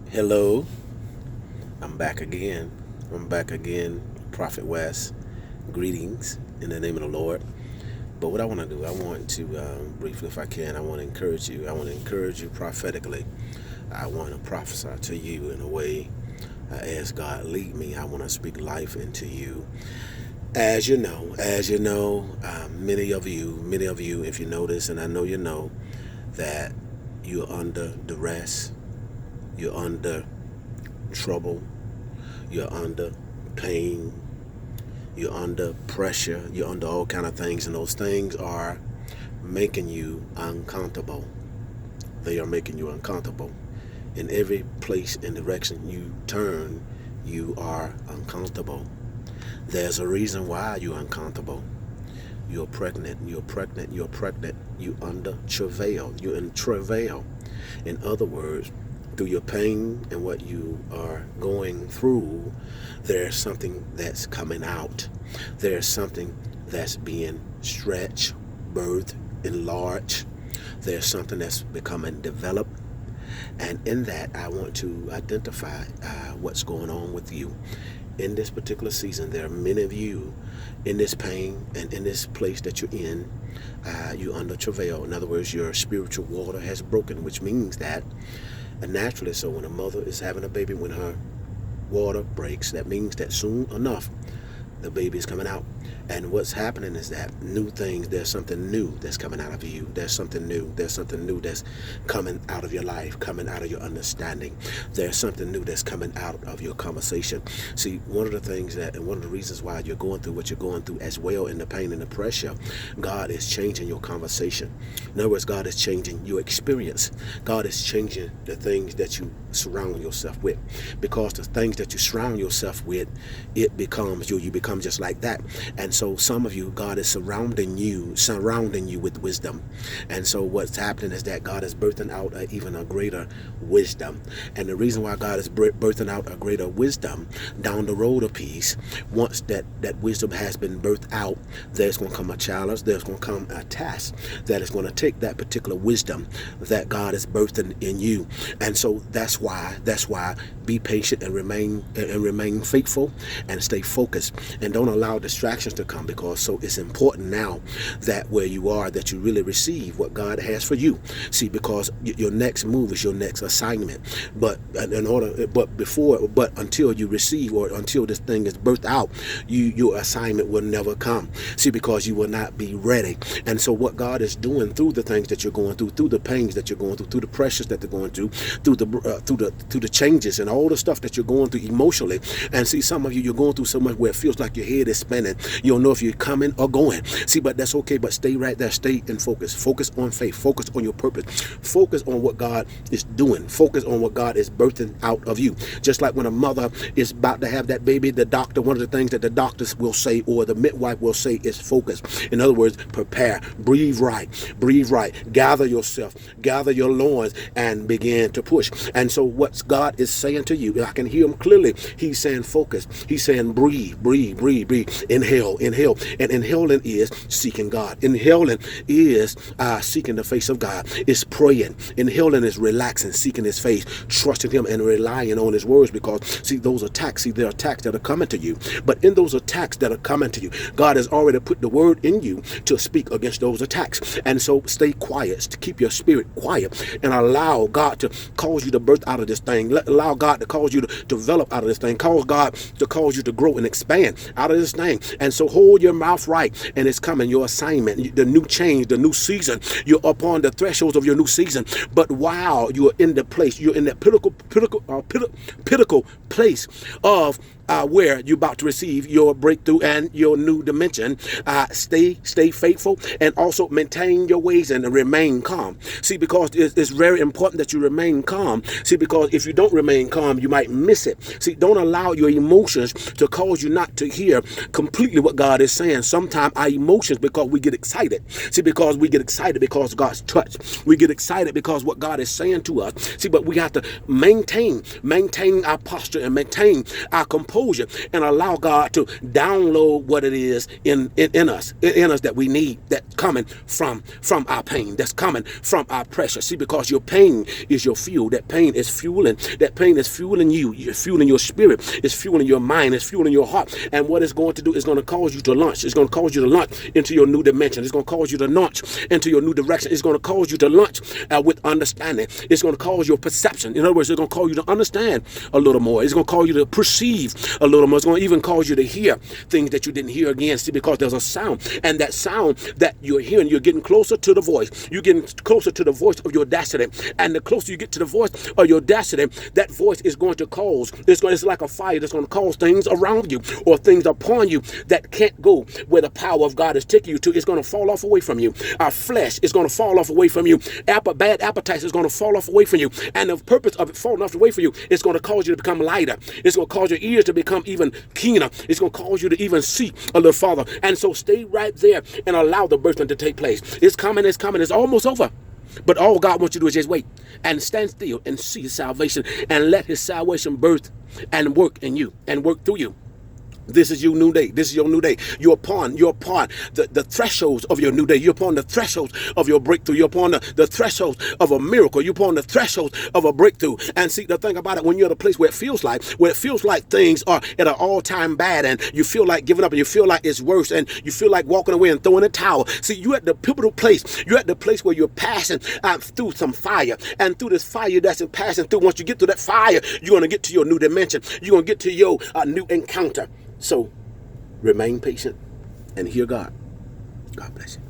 Hello, I'm back again. Prophet West. Greetings in the name of the Lord. But what I want to do, I want to briefly, if I can, I want to encourage you. I want to encourage you prophetically. I want to prophesy to you in a way as God lead me. I want to speak life into you. Many of you, if you notice, and I know you know, that you're under duress, you're under trouble, you're under pain, you're under pressure, you're under all kind of things, and those things are making you uncomfortable. They are making you uncomfortable. In every place and direction you turn, you are uncomfortable. There's a reason why you're uncomfortable. You're pregnant, you under travail, you're in travail. In other words, through your pain and what you are going through, there's something that's coming out. There's something that's being stretched, birthed, enlarged. There's something that's becoming developed. And in that, I want to identify what's going on with you. In this particular season, there are many of you in this pain and in this place that you're in, you're under travail. In other words, your spiritual water has broken, which means that naturally, so when a mother is having a baby, when her water breaks, that means that soon enough, the baby is coming out. And what's happening is that there's something new that's coming out of you. There's something new that's coming out of your life, coming out of your understanding. There's something new that's coming out of your conversation. See, one of the things and one of the reasons why you're going through what you're going through as well in the pain and the pressure, God is changing your conversation. In other words, God is changing your experience. God is changing the things that you surround yourself with. Because the things that you surround yourself with, it becomes you. You become just like that. And so some of you, God is surrounding you with wisdom. And so what's happening is that God is birthing out even a greater wisdom. And the reason why God is birthing out a greater wisdom down the road a piece, once that wisdom has been birthed out, there's going to come a challenge, there's going to come a task that is going to take that particular wisdom that God is birthing in you. And so that's why be patient and remain faithful and stay focused, and don't allow distractions to come, because so it's important now that where you are, that you really receive what God has for you. See, because your next move is your next assignment. But until you receive, or until this thing is birthed out, your assignment will never come. See, because you will not be ready. And so what God is doing through the things that you're going through the pains that you're going through the pressures that they're going through the changes and all the stuff that you're going through emotionally. And see, some of you're going through so much where it feels like your head is spinning. You don't know if you're coming or going. See, but that's okay. But stay right there. Stay in focus. Focus on faith. Focus on your purpose. Focus on what God is doing. Focus on what God is birthing out of you. Just like when a mother is about to have that baby, one of the things that the doctors will say, or the midwife will say, is focus. In other words, prepare. Breathe right. Gather yourself. Gather your loins and begin to push. And so what God is saying to you, I can hear him clearly. He's saying focus. He's saying breathe. Inhale. And inhaling is seeking God. Inhaling is seeking the face of God. It's praying. Inhaling is relaxing, seeking his face, trusting him and relying on his words, because see, there are attacks that are coming to you. But in those attacks that are coming to you, God has already put the word in you to speak against those attacks. And so stay quiet, to keep your spirit quiet, and allow God to cause you to birth out of this thing. Allow God to cause you to develop out of this thing. Cause God to cause you to grow and expand out of this thing. And so hold your mouth right, and it's coming. Your assignment, the new change, the new season. You're upon the thresholds of your new season. But while you're in the place, you're in that pinnacle place of where you're about to receive your breakthrough and your new dimension. Stay faithful, and also maintain your ways and remain calm. See, because it's very important that you remain calm. See, because if you don't remain calm, you might miss it. See, don't allow your emotions to cause you not to hear completely what God is saying. Sometimes our emotions, because we get excited. See, because we get excited because God's touch. We get excited because what God is saying to us. See, but we have to maintain our posture and maintain our composure composure and allow God to download what it is in us that we need, that's coming from our pain, that's coming from our pressure. See, because your pain is your fuel. That pain is fueling. That pain is fueling you. You're fueling your spirit. It's fueling your mind. It's fueling your heart. And what it's going to do is going to cause you to launch. It's going to cause you to launch into your new dimension. It's going to cause you to launch into your new direction. It's going to cause you to launch with understanding. It's going to cause your perception. In other words, it's going to cause you to understand a little more. It's going to cause you to perceive a little more. It's going to even cause you to hear things that you didn't hear again. See, because there's a sound, and that sound that you're hearing, you're getting closer to the voice. You're getting closer to the voice of your destiny. And the closer you get to the voice of your destiny, that voice is going to cause, it's like a fire that's going to cause things around you or things upon you that can't go where the power of God is taking you to. It's going to fall off away from you. Our flesh is going to fall off away from you. Bad appetites is going to fall off away from you. And the purpose of it falling off away from you is going to cause you to become lighter. It's going to cause your ears to become even keener. It's going to cause you to even see a little farther. And so stay right there and allow the birthing to take place. It's coming, it's almost over. But all God wants you to do is just wait and stand still and see his salvation and let his salvation birth and work in you and work through you. This is your new day. This is your new day. You're upon the thresholds of your new day. You're upon the thresholds of your breakthrough. You're upon the thresholds of a miracle. You're upon the thresholds of a breakthrough. And see, the thing about it, when you're at a place where it feels like things are at an all-time bad, and you feel like giving up, and you feel like it's worse, and you feel like walking away and throwing a towel. See, you're at the pivotal place. You're at the place where you're passing through some fire. And through this fire that's passing through, once you get through that fire, you're going to get to your new dimension. You're going to get to your new encounter. So remain patient and hear God. God bless you.